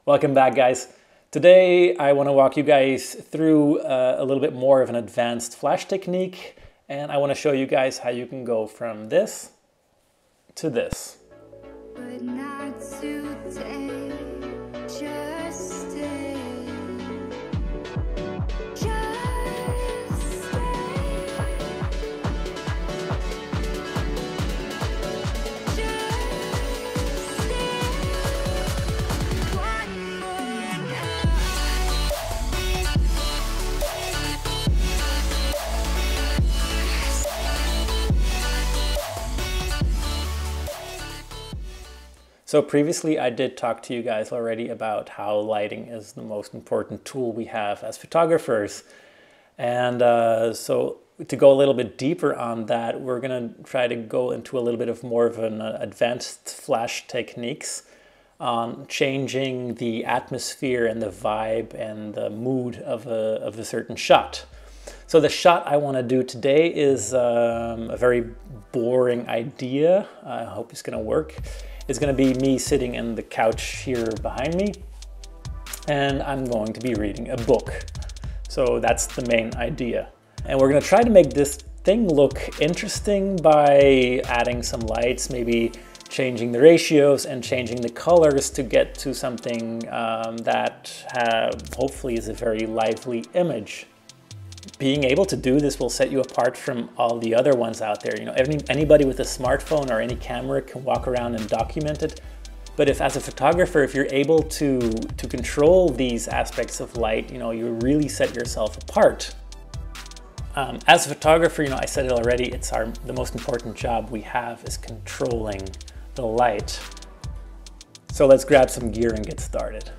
Welcome back, guys. Today I want to walk you guys through a little bit more of an advanced flash technique, and I want to show you guys how you can go from this to this. But not today, just stay. Just stay. Just stay. One more night. So previously I did talk to you guys already about how lighting is the most important tool we have as photographers. And so to go a little bit deeper on that, we're gonna try to go into a little bit of more of an advanced flash techniques on changing the atmosphere and the vibe and the mood of a certain shot. So the shot I wanna do today is a very boring idea. I hope it's gonna work. It's going to be me sitting in the couch here behind me, and I'm going to be reading a book. So that's the main idea. And we're going to try to make this thing look interesting by adding some lights, maybe changing the ratios and changing the colors to get to something that hopefully is a very lively image. Being able to do this will set you apart from all the other ones out there. You know, anybody with a smartphone or any camera can walk around and document it. But if as a photographer, if you're able to control these aspects of light, you know, you really set yourself apart. As a photographer, you know, I said it already, it's the most important job we have is controlling the light. So let's grab some gear and get started.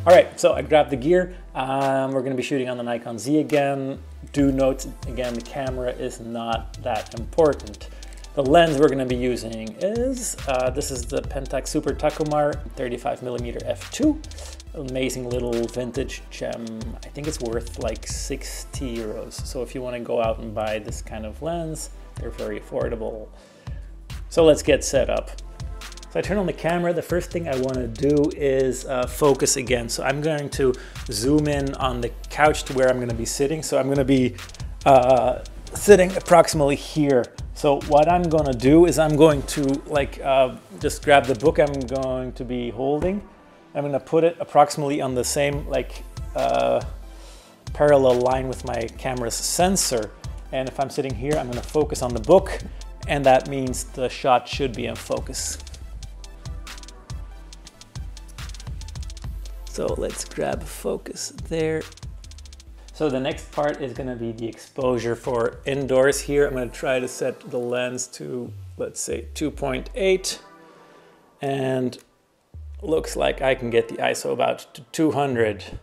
All right, so I grabbed the gear. We're gonna be shooting on the Nikon Z again. Do note, again, the camera is not that important. The lens we're gonna be using is, this is the Pentax Super Takumar 35mm f2. Amazing little vintage gem. I think it's worth like 60 euros. So if you wanna go out and buy this kind of lens, they're very affordable. So let's get set up. So I turn on the camera. The first thing I want to do is focus again. So I'm going to zoom in on the couch to where I'm going to be sitting. So I'm going to be sitting approximately here. So what I'm going to do is I'm going to just grab the book I'm going to be holding. I'm going to put it approximately on the same parallel line with my camera's sensor. And if I'm sitting here, I'm going to focus on the book, and that means the shot should be in focus. So let's grab focus there. So the next part is going to be the exposure for indoors here. I'm going to try to set the lens to, let's say, 2.8. And looks like I can get the ISO about to 200.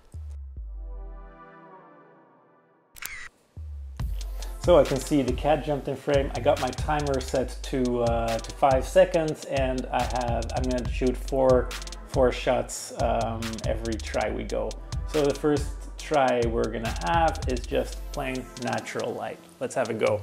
So I can see the cat jumped in frame. I got my timer set to 5 seconds, and I'm going to shoot four shots every try we go. So the first try we're gonna have is just plain natural light. Let's have a go.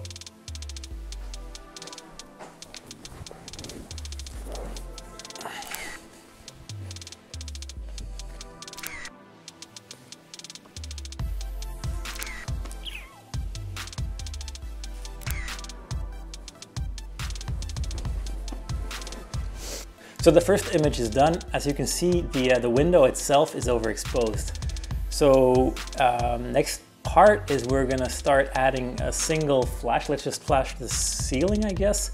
So the first image is done. As you can see, the window itself is overexposed. So next part is we're gonna start adding a single flash. Let's just flash the ceiling, I guess.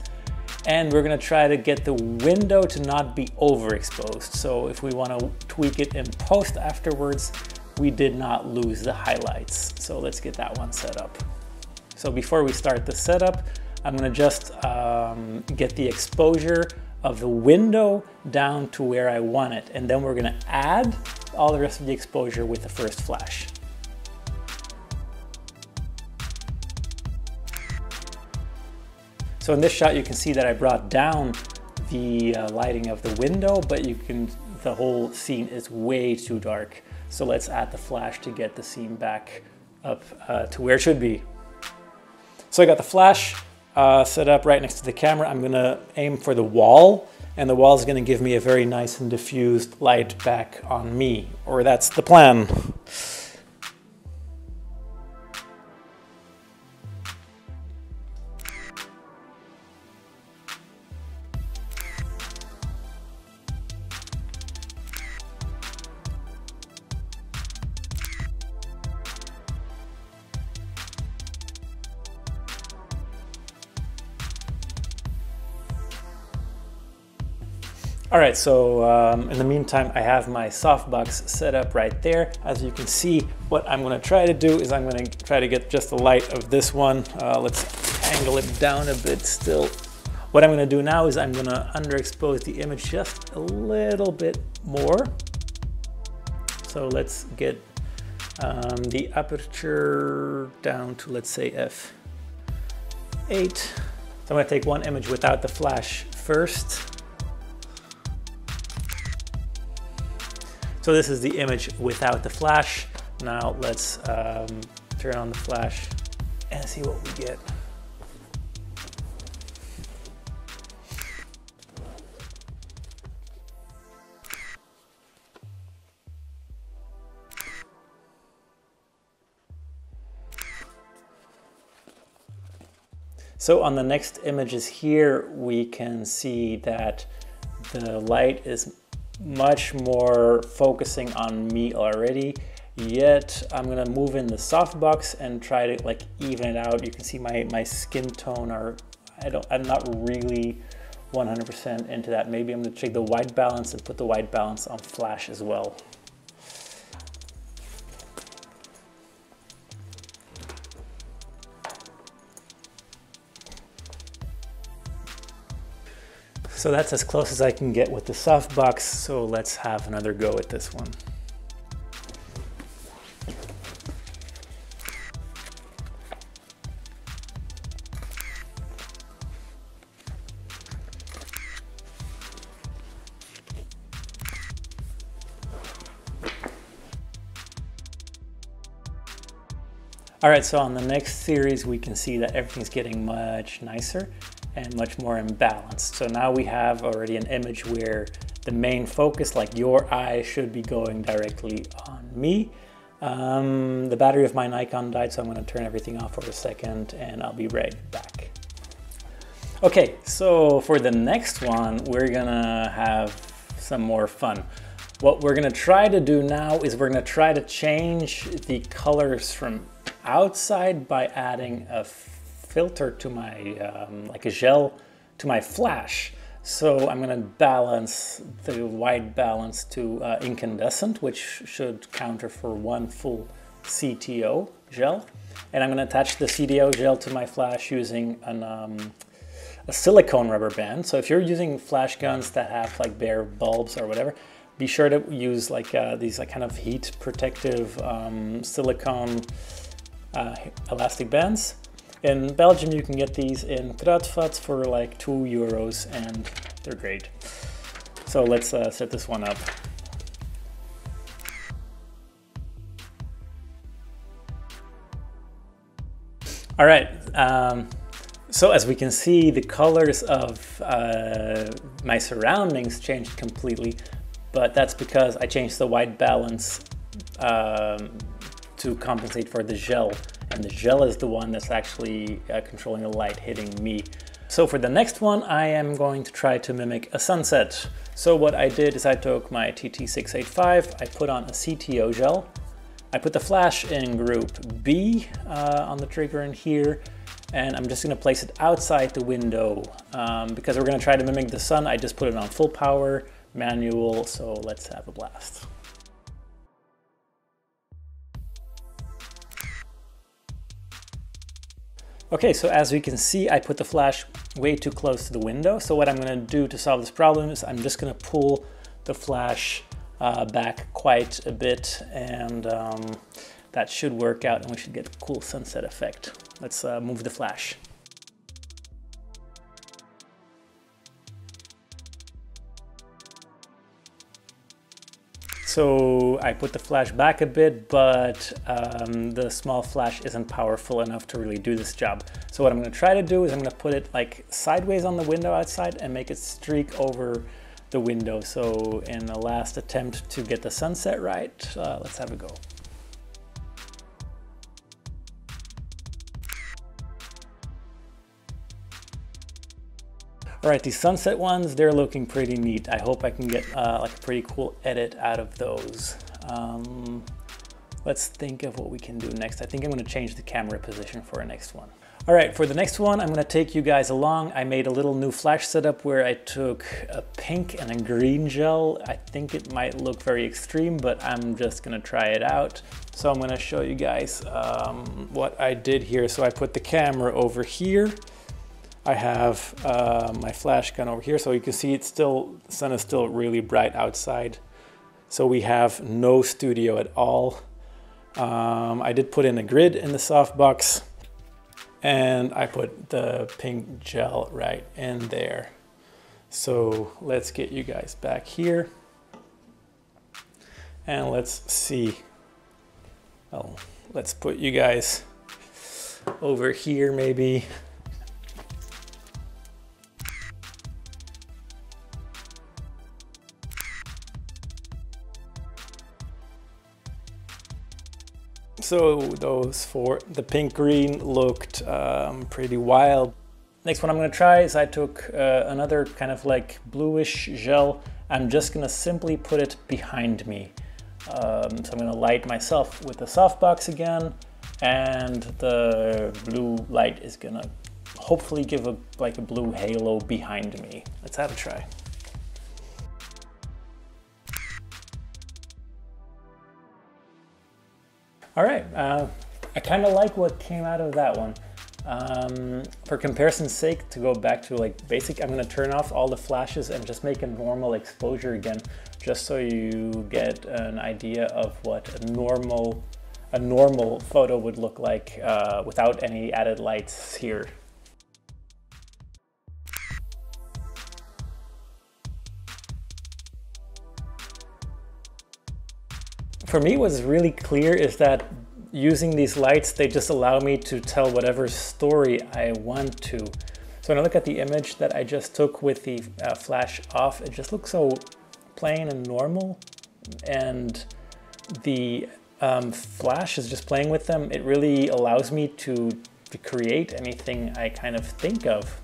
And we're gonna try to get the window to not be overexposed. So if we wanna tweak it in post afterwards, we did not lose the highlights. So let's get that one set up. So before we start the setup, I'm gonna just get the exposure of the window down to where I want it. And then we're gonna add all the rest of the exposure with the first flash. So in this shot, you can see that I brought down the lighting of the window, but the whole scene is way too dark. So let's add the flash to get the scene back up to where it should be. So I got the flash set up right next to the camera. I'm gonna aim for the wall, and the wall is gonna give me a very nice and diffused light back on me, or that's the plan. All right, so in the meantime, I have my softbox set up right there. As you can see, what I'm gonna try to do is I'm gonna try to get just the light of this one. Let's angle it down a bit still. What I'm gonna do now is I'm gonna underexpose the image just a little bit more. So let's get the aperture down to, let's say, f8. So I'm gonna take one image without the flash first. So this is the image without the flash. Now let's turn on the flash and see what we get. So on the next images here, we can see that the light is much more focusing on me already, yet I'm gonna move in the softbox and try to like even it out. You can see my skin tone I'm not really 100% into that. Maybe I'm gonna check the white balance and put the white balance on flash as well. So that's as close as I can get with the softbox, so let's have another go at this one. All right, so on the next series, we can see that everything's getting much nicer and much more imbalanced. So now we have already an image where the main focus, like your eye, should be going directly on me. The battery of my Nikon died, so I'm gonna turn everything off for a second and I'll be right back. Okay, so for the next one, we're gonna have some more fun. What we're gonna try to do now is we're gonna try to change the colors from outside by adding a filter to my, like a gel to my flash. So I'm gonna balance the white balance to incandescent, which should counter for one full CTO gel. And I'm gonna attach the CTO gel to my flash using a silicone rubber band. So if you're using flash guns that have like bare bulbs or whatever, be sure to use like these like kind of heat protective silicone elastic bands. In Belgium, you can get these in Kruidvat for like €2 and they're great. So let's set this one up. All right, so as we can see, the colors of my surroundings changed completely, but that's because I changed the white balance to compensate for the gel. And the gel is the one that's actually controlling the light hitting me. So for the next one, I am going to try to mimic a sunset. So what I did is I took my TT685, I put on a CTO gel, I put the flash in group B on the trigger in here, and I'm just gonna place it outside the window. Because we're gonna try to mimic the sun, I just put it on full power, manual, so let's have a blast. Okay, so as we can see, I put the flash way too close to the window. So what I'm gonna do to solve this problem is I'm just gonna pull the flash back quite a bit, and that should work out and we should get a cool sunset effect. Let's move the flash. So I put the flash back a bit, but the small flash isn't powerful enough to really do this job. So what I'm gonna try to do is I'm gonna put it like sideways on the window outside and make it streak over the window. So in the last attempt to get the sunset right, let's have a go. All right, these sunset ones, they're looking pretty neat. I hope I can get like a pretty cool edit out of those. Let's think of what we can do next. I think I'm gonna change the camera position for our next one. All right, for the next one, I'm gonna take you guys along. I made a little new flash setup where I took a pink and a green gel. I think it might look very extreme, but I'm just gonna try it out. So I'm gonna show you guys what I did here. So I put the camera over here. I have my flash gun over here, so you can see it's still, the sun is still really bright outside. So we have no studio at all. I did put in a grid in the softbox, and I put the pink gel right in there. So let's get you guys back here. And let's see. Oh, let's put you guys over here maybe. So those four, the pink green looked pretty wild. Next one I'm gonna try is I took another kind of like bluish gel. I'm just gonna simply put it behind me. So I'm gonna light myself with the softbox again, and the blue light is gonna hopefully give a blue halo behind me. Let's have a try. All right, I kind of like what came out of that one. For comparison's sake, to go back to like basic, I'm gonna turn off all the flashes and just make a normal exposure again, just so you get an idea of what a normal photo would look like without any added lights here. For me, what's really clear is that using these lights, they just allow me to tell whatever story I want to. So when I look at the image that I just took with the flash off, it just looks so plain and normal. And the flash is just playing with them. It really allows me to create anything I kind of think of.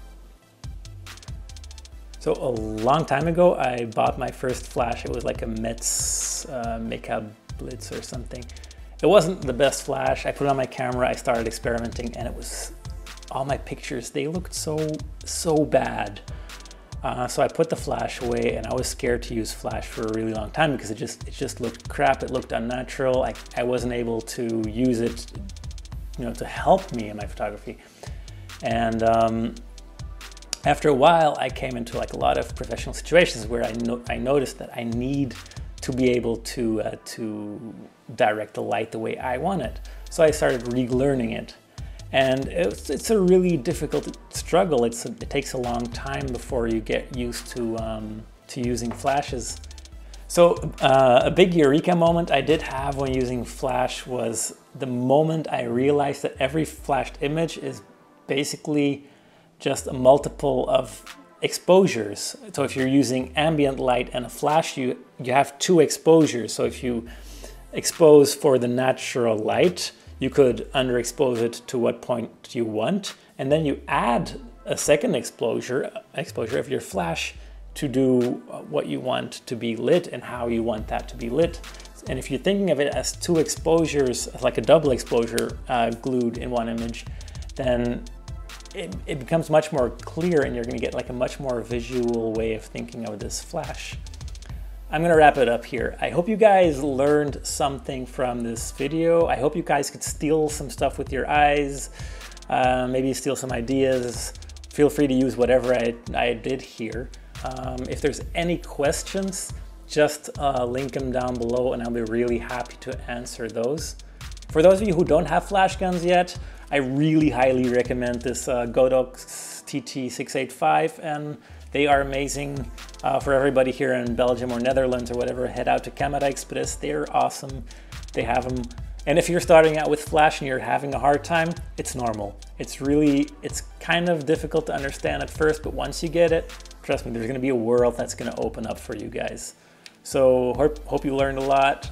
So a long time ago, I bought my first flash. It was like a Metz Makeup Blitz or something. It wasn't the best flash. I put it on my camera, I started experimenting, and it was, all my pictures, they looked so bad. So I put the flash away, and I was scared to use flash for a really long time because it just looked crap. It looked unnatural. I wasn't able to use it, you know, to help me in my photography. And after a while, I came into like a lot of professional situations where I noticed that I need to be able to direct the light the way I want it. So I started relearning it. And it's a really difficult struggle. It takes a long time before you get used to using flashes. So a big eureka moment I did have when using flash was the moment I realized that every flashed image is basically just a multiple of exposures. So if you're using ambient light and a flash, you have two exposures. So if you expose for the natural light, you could underexpose it to what point you want, and then you add a second exposure of your flash to do what you want to be lit and how you want that to be lit. And if you're thinking of it as two exposures, like a double exposure glued in one image, then it becomes much more clear and you're going to get like a much more visual way of thinking of this flash. I'm going to wrap it up here. I hope you guys learned something from this video. I hope you guys could steal some stuff with your eyes, maybe steal some ideas. Feel free to use whatever I did here. If there's any questions, just link them down below and I'll be really happy to answer those. For those of you who don't have flash guns yet, I really highly recommend this Godox TT685, and they are amazing. For everybody here in Belgium or Netherlands or whatever, head out to Camera Express. They're awesome. They have them. And if you're starting out with flash and you're having a hard time, it's normal. It's kind of difficult to understand at first, but once you get it, trust me, there's going to be a world that's going to open up for you guys. So hope you learned a lot.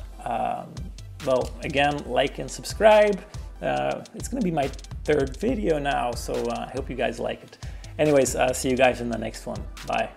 Well, again, like and subscribe. It's going to be my third video now, so I hope you guys like it. Anyways, see you guys in the next one. Bye.